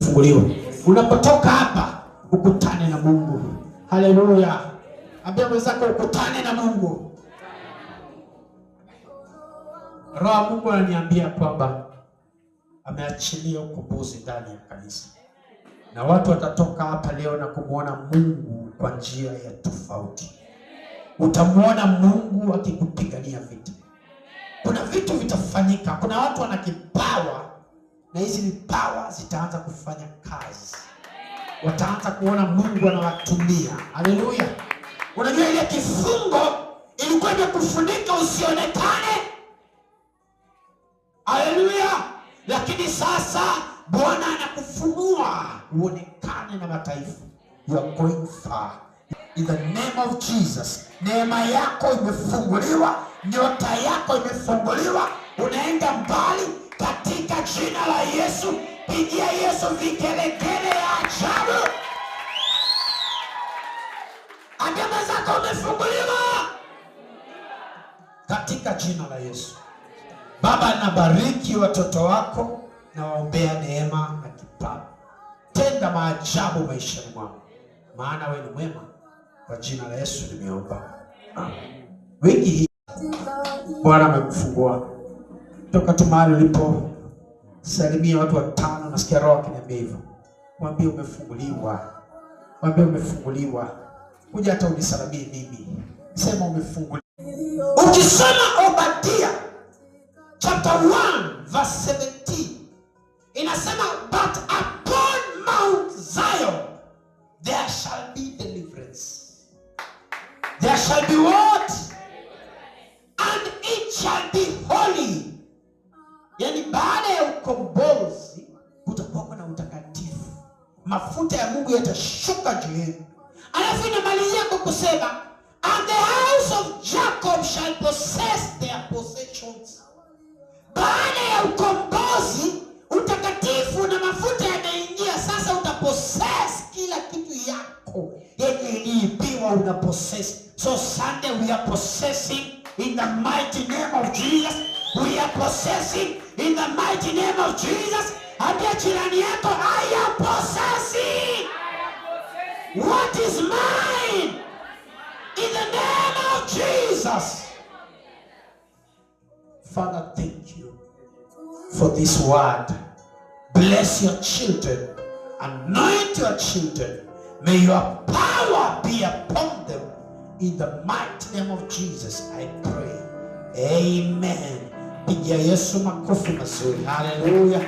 Funguliwa. Unapotoka hapa ukutane na Mungu. Haleluya. Ambia mwenzako ukutane na Mungu. Roho wa Mungu ananiambia kwamba ameachilia ukombozi ndani ya kanisa. Na watu watatoka hapa leo na kumuona Mungu kwa njia ya tofauti. Utamuona Mungu akikupigania vita. Kuna vitu vitafanyika. Kuna watu wana kipawa na hizi vipawa zitaanza kufanya kazi. Wataanza kuona Mungu anawatumia. Haleluya. Unajua ile kifungo ilikuwa imekufunika usionekane. Haleluya. Lakini sasa Bwana anakufunua uonekane na mataifa. You are going far. In the name of Jesus. Neema yako imefunguliwa, nyota yako imefunguliwa, unaenda mbali katika jina la Yesu. Pigia Yesu vigelegele ya ajabu. Agama zako umefunguliwa katika jina la Yesu. Baba, nabariki watoto wako na waombea neema na kipawa. Tenda maajabu maishani mwao, maana wewe ni mwema. Kwa jina la Yesu nimeomba. Amen. Wiki hii Bwana amekufungua. Toka tu mahali ulipo, salimia watu watano, nasikia Roho akiniambia hivyo. Mwambie umefunguliwa. Mwambie umefunguliwa. Kuja hata unisalimie mimi. Sema umefunguliwa. Ukisoma Obadia chapter 1 verse 17 inasema, but upon Mount Zion there shall be deliverance. There shall be what? And it shall be holy. Yani baada ya ukombozi kutakuwa na utakatifu. Mafuta ya Mungu yatashuka juu yenu. Alafu inamalizia kwa kusema, and the house of Jacob shall possess their possessions. Baada ya ukombozi, utakatifu na mafuta yanaingia, sasa utapossess kila kitu yako. Yani iliibiwa unapossess. So Sunday we are possessing in the mighty name of Jesus. We are possessing in the mighty name of Jesus. Ambia jirani yako, I am possessing what is mine in the name of Jesus. Father, thank you for this word. Bless your children. Anoint your children. May your power be upon them. In the mighty name of Jesus, I pray. Amen. Pigia Yesu makofi mazuri. Hallelujah.